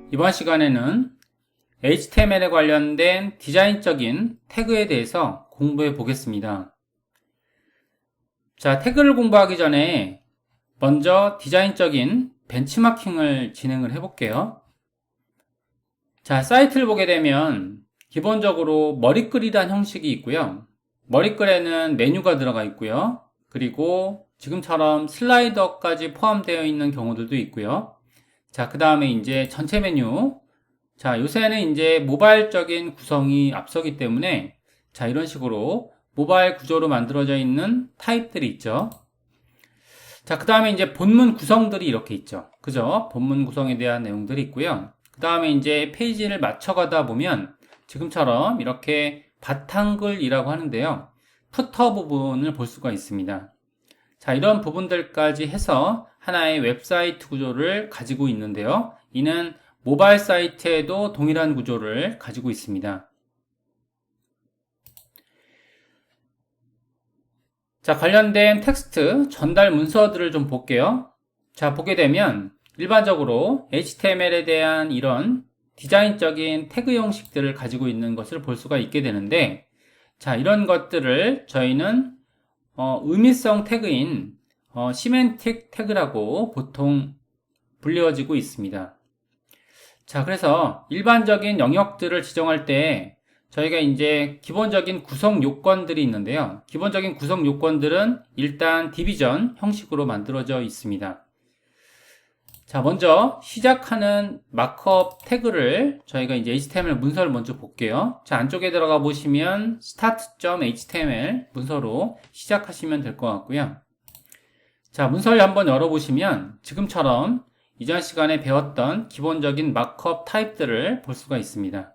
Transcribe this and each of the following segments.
이번 시간에는 HTML에 관련된 디자인적인 태그에 대해서 공부해 보겠습니다. 자, 태그를 공부하기 전에 먼저 디자인적인 벤치마킹을 진행을 해 볼게요. 자, 사이트를 보게 되면 기본적으로 머리글이란 형식이 있고요. 머리글에는 메뉴가 들어가 있고요. 그리고 지금처럼 슬라이더까지 포함되어 있는 경우들도 있고요. 자, 그 다음에 이제 전체 메뉴. 자, 요새는 이제 모바일적인 구성이 앞서기 때문에 자, 이런 식으로 모바일 구조로 만들어져 있는 타입들이 있죠. 자, 그 다음에 이제 본문 구성들이 이렇게 있죠. 그죠? 본문 구성에 대한 내용들이 있고요. 그 다음에 이제 페이지를 맞춰가다 보면 지금처럼 이렇게 바탕글이라고 하는데요. 푸터 부분을 볼 수가 있습니다. 자, 이런 부분들까지 해서 하나의 웹사이트 구조를 가지고 있는데요. 이는 모바일 사이트에도 동일한 구조를 가지고 있습니다. 자, 관련된 텍스트, 전달 문서들을 좀 볼게요. 자, 보게 되면 일반적으로 HTML에 대한 이런 디자인적인 태그 형식들을 가지고 있는 것을 볼 수가 있게 되는데, 자, 이런 것들을 저희는 의미성 태그인 시멘틱 태그라고 보통 불리워지고 있습니다. 자, 그래서 일반적인 영역들을 지정할 때 저희가 이제 기본적인 구성 요건들이 있는데요. 기본적인 구성 요건들은 일단 디비전 형식으로 만들어져 있습니다. 자, 먼저 시작하는 마크업 태그를 저희가 이제 HTML 문서를 먼저 볼게요. 자, 안쪽에 들어가 보시면 start.html 문서로 시작하시면 될 것 같고요. 자, 문서를 한번 열어보시면 지금처럼 이전 시간에 배웠던 기본적인 마크업 타입들을 볼 수가 있습니다.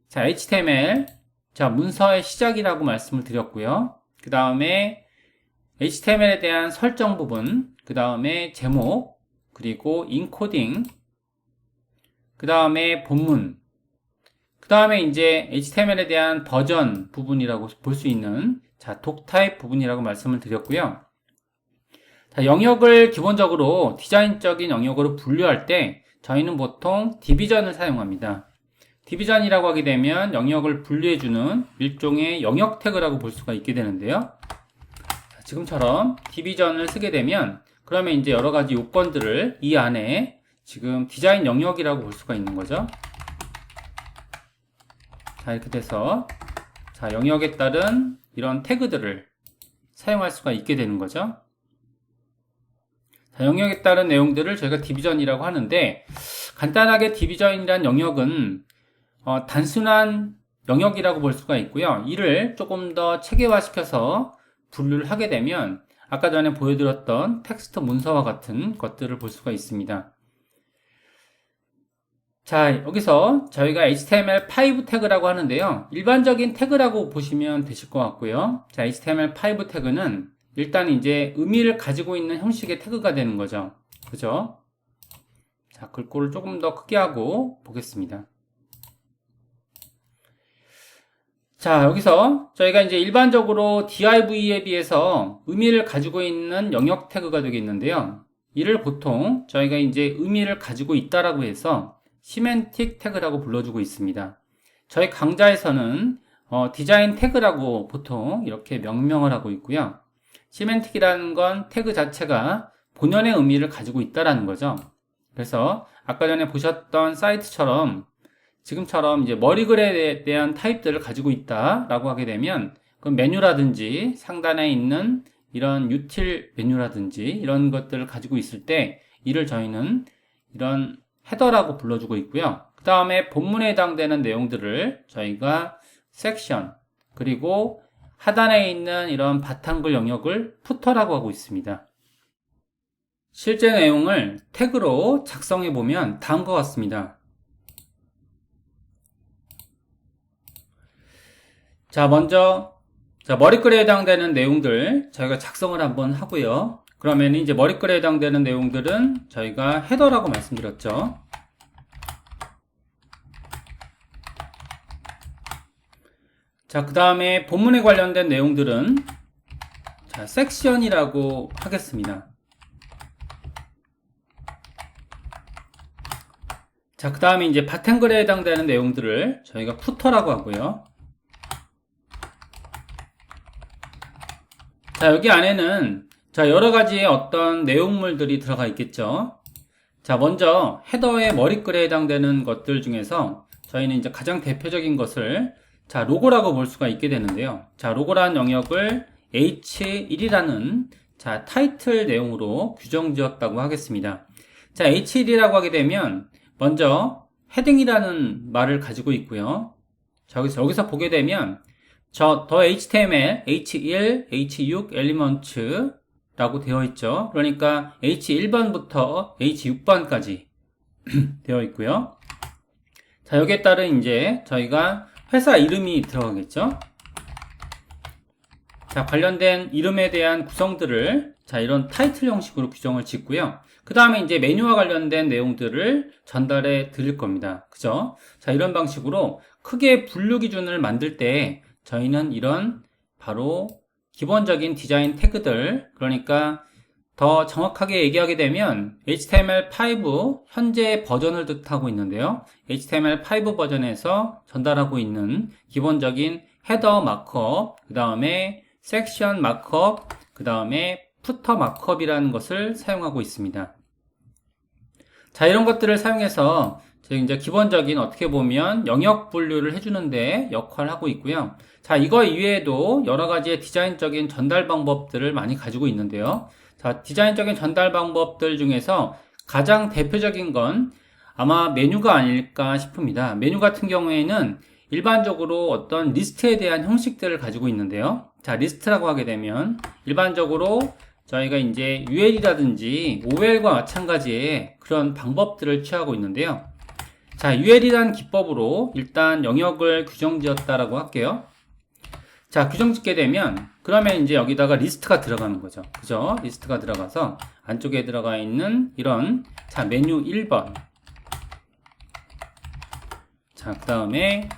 자, HTML, 자, 문서의 시작이라고 말씀을 드렸고요. 그 다음에 HTML에 대한 설정 부분, 그 다음에 제목, 그리고 인코딩, 그 다음에 본문, 그 다음에 이제 HTML에 대한 버전 부분이라고 볼 수 있는 자, 독타입 부분이라고 말씀을 드렸고요. 자, 영역을 기본적으로 디자인적인 영역으로 분류할 때 저희는 보통 디비전을 사용합니다. 디비전이라고 하게 되면 영역을 분류해주는 일종의 영역 태그라고 볼 수가 있게 되는데요. 자, 지금처럼 디비전을 쓰게 되면 그러면 이제 여러 가지 요건들을 이 안에 지금 디자인 영역이라고 볼 수가 있는 거죠. 자, 이렇게 돼서 자, 영역에 따른 이런 태그들을 사용할 수가 있게 되는 거죠. 자, 영역에 따른 내용들을 저희가 디비전이라고 하는데 간단하게 디비전이란 영역은 단순한 영역이라고 볼 수가 있고요. 이를 조금 더 체계화시켜서 분류를 하게 되면 아까 전에 보여드렸던 텍스트 문서와 같은 것들을 볼 수가 있습니다. 자, 여기서 저희가 HTML5 태그라고 하는데요. 일반적인 태그라고 보시면 되실 것 같고요. 자, HTML5 태그는 일단 이제 의미를 가지고 있는 형식의 태그가 되는 거죠. 그죠? 자, 글꼴을 조금 더 크게 하고 보겠습니다. 자, 여기서 저희가 이제 일반적으로 div에 비해서 의미를 가지고 있는 영역 태그가 되겠는데요. 이를 보통 저희가 이제 의미를 가지고 있다라고 해서 시멘틱 태그라고 불러주고 있습니다. 저희 강좌에서는 디자인 태그라고 보통 이렇게 명명을 하고 있고요. 시멘틱이라는 건 태그 자체가 본연의 의미를 가지고 있다라는 거죠. 그래서 아까 전에 보셨던 사이트처럼 지금처럼 이제 머리글에 대한 타입들을 가지고 있다라고 하게 되면 그 메뉴라든지 상단에 있는 이런 유틸 메뉴라든지 이런 것들을 가지고 있을 때 이를 저희는 이런 헤더라고 불러주고 있고요. 그 다음에 본문에 해당되는 내용들을 저희가 섹션 그리고 하단에 있는 이런 바탕글 영역을 푸터라고 하고 있습니다. 실제 내용을 태그로 작성해 보면 다음과 같습니다. 자, 먼저 머리글에 해당되는 내용들 저희가 작성을 한번 하고요. 그러면 이제 머리글에 해당되는 내용들은 저희가 헤더라고 말씀드렸죠. 자, 그 다음에 본문에 관련된 내용들은 자, 섹션이라고 하겠습니다. 자, 그 다음에 이제 바탕글에 해당되는 내용들을 저희가 푸터라고 하고요. 자, 여기 안에는 자, 여러 가지의 어떤 내용물들이 들어가 있겠죠. 자, 먼저 헤더의 머리글에 해당되는 것들 중에서 저희는 이제 가장 대표적인 것을 자, 로고라고 볼 수가 있게 되는데요. 자, 로고라는 영역을 H1이라는 자, 타이틀 내용으로 규정지었다고 하겠습니다. 자, H1이라고 하게 되면 먼저 헤딩이라는 말을 가지고 있고요. 자, 여기서 보게 되면 더 HTML, H1, H6 엘리먼트라고 되어 있죠. 그러니까 H1번부터 H6번까지 되어 있고요. 자, 여기에 따른 이제 저희가 회사 이름이 들어가겠죠. 자, 관련된 이름에 대한 구성들을 자, 이런 타이틀 형식으로 규정을 짓고요. 그 다음에 이제 메뉴와 관련된 내용들을 전달해 드릴 겁니다. 그죠? 자, 이런 방식으로 크게 분류 기준을 만들 때 저희는 이런 바로 기본적인 디자인 태그들, 그러니까 더 정확하게 얘기하게 되면 HTML5 현재 버전을 뜻하고 있는데요. HTML5 버전에서 전달하고 있는 기본적인 헤더 마크업, 그 다음에 섹션 마크업, 그 다음에 푸터 마크업이라는 것을 사용하고 있습니다. 자, 이런 것들을 사용해서 이제 기본적인 어떻게 보면 영역 분류를 해주는데 역할을 하고 있고요. 자, 이거 이외에도 여러 가지의 디자인적인 전달 방법들을 많이 가지고 있는데요. 자, 디자인적인 전달 방법들 중에서 가장 대표적인 건 아마 메뉴가 아닐까 싶습니다. 메뉴 같은 경우에는 일반적으로 어떤 리스트에 대한 형식들을 가지고 있는데요. 자, 리스트라고 하게 되면 일반적으로 저희가 이제 UL이라든지 OL과 마찬가지의 그런 방법들을 취하고 있는데요. 자, UL이라는 기법으로 일단 영역을 규정지었다라고 할게요. 자, 규정짓게 되면 그러면 이제 여기다가 리스트가 들어가는 거죠. 그죠? 리스트가 들어가서 안쪽에 들어가 있는 이런 자, 메뉴 1번. 자, 그 다음에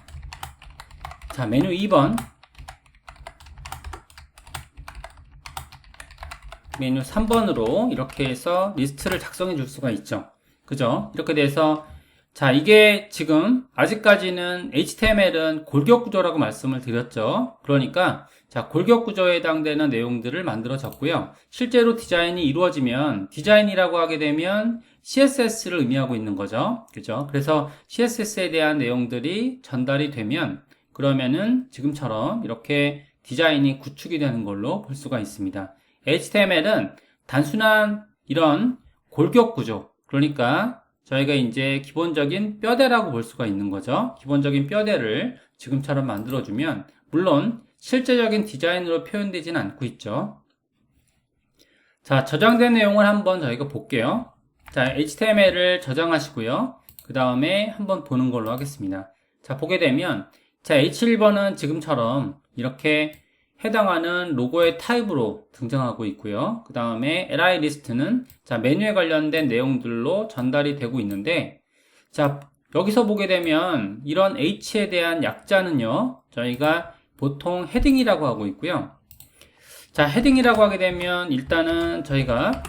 자, 메뉴 2번. 메뉴 3번으로 이렇게 해서 리스트를 작성해 줄 수가 있죠. 그죠? 이렇게 돼서 자, 이게 지금 아직까지는 HTML은 골격 구조라고 말씀을 드렸죠. 그러니까 자, 골격 구조에 해당되는 내용들을 만들어 졌고요. 실제로 디자인이 이루어지면 디자인이라고 하게 되면 CSS를 의미하고 있는 거죠. 그죠? 그래서 CSS에 대한 내용들이 전달이 되면 그러면은 지금처럼 이렇게 디자인이 구축이 되는 걸로 볼 수가 있습니다. HTML은 단순한 이런 골격 구조, 그러니까 저희가 이제 기본적인 뼈대라고 볼 수가 있는 거죠. 기본적인 뼈대를 지금처럼 만들어주면 물론 실제적인 디자인으로 표현되지는 않고 있죠. 자, 저장된 내용을 한번 저희가 볼게요. 자, HTML을 저장하시고요. 그 다음에 한번 보는 걸로 하겠습니다. 자, 보게 되면 자, H1번은 지금처럼 이렇게 해당하는 로고의 타입으로 등장하고 있고요. 그 다음에 li 리스트는 자, 메뉴에 관련된 내용들로 전달이 되고 있는데 자, 여기서 보게 되면 이런 H에 대한 약자는요, 저희가 보통 헤딩이라고 하고 있고요. 자, 헤딩이라고 하게 되면 일단은 저희가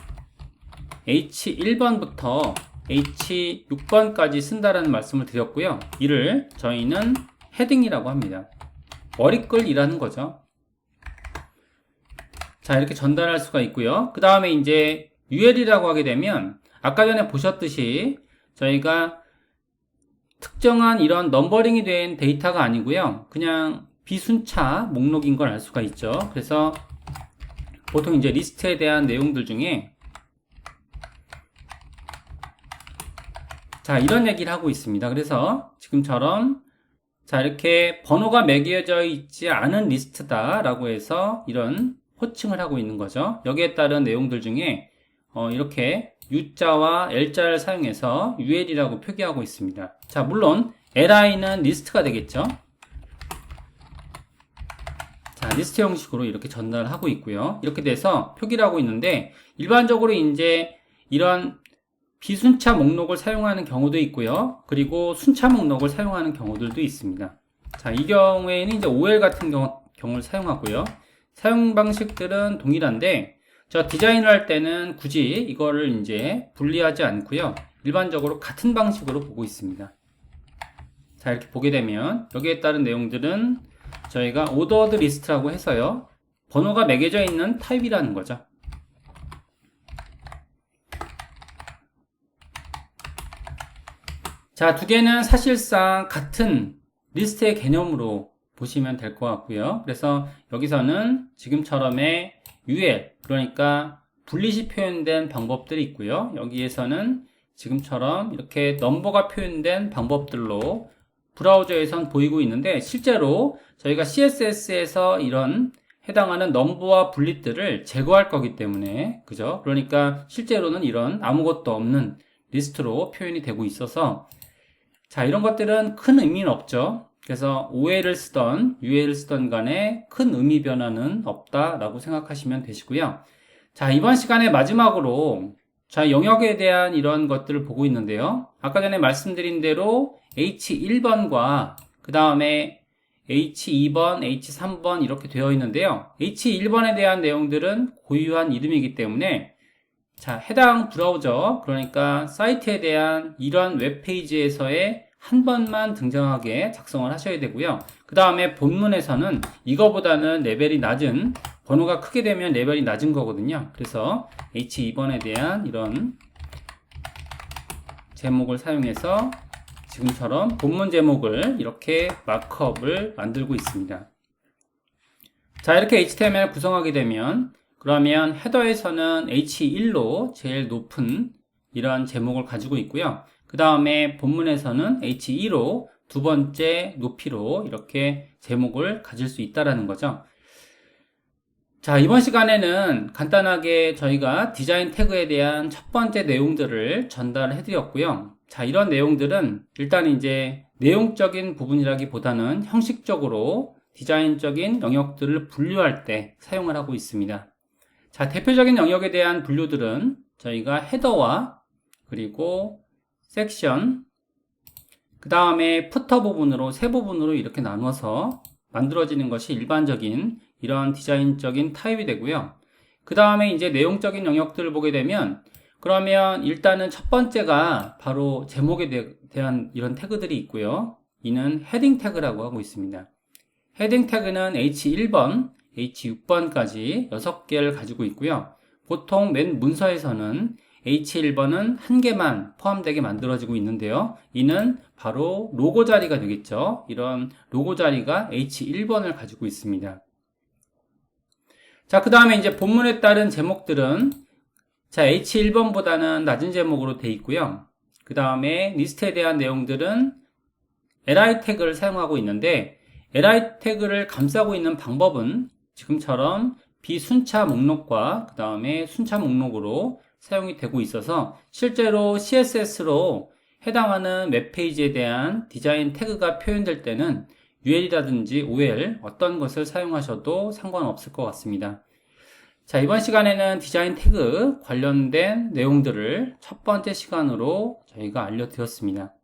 H1번부터 H6번까지 쓴다라는 말씀을 드렸고요. 이를 저희는 헤딩이라고 합니다. 머리글이라는 거죠. 자, 이렇게 전달할 수가 있고요. 그 다음에 이제 UL이라고 하게 되면 아까 전에 보셨듯이 저희가 특정한 이런 넘버링이 된 데이터가 아니고요. 그냥 비순차 목록인 걸 알 수가 있죠. 그래서 보통 이제 리스트에 대한 내용들 중에 자, 이런 얘기를 하고 있습니다. 그래서 지금처럼 자, 이렇게 번호가 매겨져 있지 않은 리스트다 라고 해서 이런 호칭을 하고 있는 거죠. 여기에 따른 내용들 중에 이렇게 U자와 L자를 사용해서 UL이라고 표기하고 있습니다. 자, 물론 li는 리스트가 되겠죠. 자, 리스트 형식으로 이렇게 전달을 하고 있고요. 이렇게 돼서 표기를 하고 있는데 일반적으로 이제 이런 비순차 목록을 사용하는 경우도 있고요. 그리고 순차 목록을 사용하는 경우들도 있습니다. 자, 이 경우에는 이제 OL 같은 경우를 사용하고요. 사용 방식들은 동일한데 저 디자인을 할 때는 굳이 이거를 이제 분리하지 않고요. 일반적으로 같은 방식으로 보고 있습니다. 자, 이렇게 보게 되면 여기에 따른 내용들은 저희가 ordered list라고 해서요, 번호가 매겨져 있는 타입이라는 거죠. 자, 두 개는 사실상 같은 리스트의 개념으로 보시면 될 것 같고요. 그래서 여기서는 지금처럼의 UL, 그러니까 불릿이 표현된 방법들이 있고요. 여기에서는 지금처럼 이렇게 넘버가 표현된 방법들로 브라우저에선 보이고 있는데, 실제로 저희가 CSS에서 이런 해당하는 넘버와 불릿들을 제거할 거기 때문에, 그죠? 그러니까 실제로는 이런 아무것도 없는 리스트로 표현이 되고 있어서, 자, 이런 것들은 큰 의미는 없죠. 그래서 OL을 쓰던 UL을 쓰던 간에 큰 의미 변화는 없다라고 생각하시면 되시고요. 자, 이번 시간에 마지막으로 자, 영역에 대한 이런 것들을 보고 있는데요. 아까 전에 말씀드린 대로 H1번과 그 다음에 H2번, H3번 이렇게 되어 있는데요. H1번에 대한 내용들은 고유한 이름이기 때문에, 자, 해당 브라우저, 그러니까 사이트에 대한 이런 웹페이지에서의 한 번만 등장하게 작성을 하셔야 되고요. 그 다음에 본문에서는 이거보다는 레벨이 낮은, 번호가 크게 되면 레벨이 낮은 거거든요. 그래서 H2번에 대한 이런 제목을 사용해서 지금처럼 본문 제목을 이렇게 마크업을 만들고 있습니다. 자, 이렇게 HTML 구성하게 되면, 그러면 헤더에서는 H1로 제일 높은 이런 제목을 가지고 있고요. 그 다음에 본문에서는 H2로 두 번째 높이로 이렇게 제목을 가질 수 있다는 거죠. 자, 이번 시간에는 간단하게 저희가 디자인 태그에 대한 첫 번째 내용들을 전달해 드렸고요. 자, 이런 내용들은 일단 이제 내용적인 부분이라기보다는 형식적으로 디자인적인 영역들을 분류할 때 사용을 하고 있습니다. 자, 대표적인 영역에 대한 분류들은 저희가 헤더와 그리고 섹션, 그 다음에 푸터 부분으로 세 부분으로 이렇게 나눠서 만들어지는 것이 일반적인 이런 디자인적인 타입이 되고요. 그 다음에 이제 내용적인 영역들을 보게 되면, 그러면 일단은 첫 번째가 바로 제목에 대한 이런 태그들이 있고요. 이는 헤딩 태그라고 하고 있습니다. 헤딩 태그는 H1번, H6번까지 6개를 가지고 있고요. 보통 맨 문서에서는 H1번은 한 개만 포함되게 만들어지고 있는데요. 이는 바로 로고 자리가 되겠죠. 이런 로고 자리가 H1번을 가지고 있습니다. 자, 그 다음에 이제 본문에 따른 제목들은 자, H1번보다는 낮은 제목으로 되어 있고요. 그 다음에 리스트에 대한 내용들은 li 태그를 사용하고 있는데, li 태그를 감싸고 있는 방법은 지금처럼 비순차 목록과 그 다음에 순차 목록으로 사용이 되고 있어서, 실제로 CSS로 해당하는 웹페이지에 대한 디자인 태그가 표현될 때는 UL이라든지 OL 어떤 것을 사용하셔도 상관없을 것 같습니다. 자, 이번 시간에는 디자인 태그 관련된 내용들을 첫 번째 시간으로 저희가 알려드렸습니다.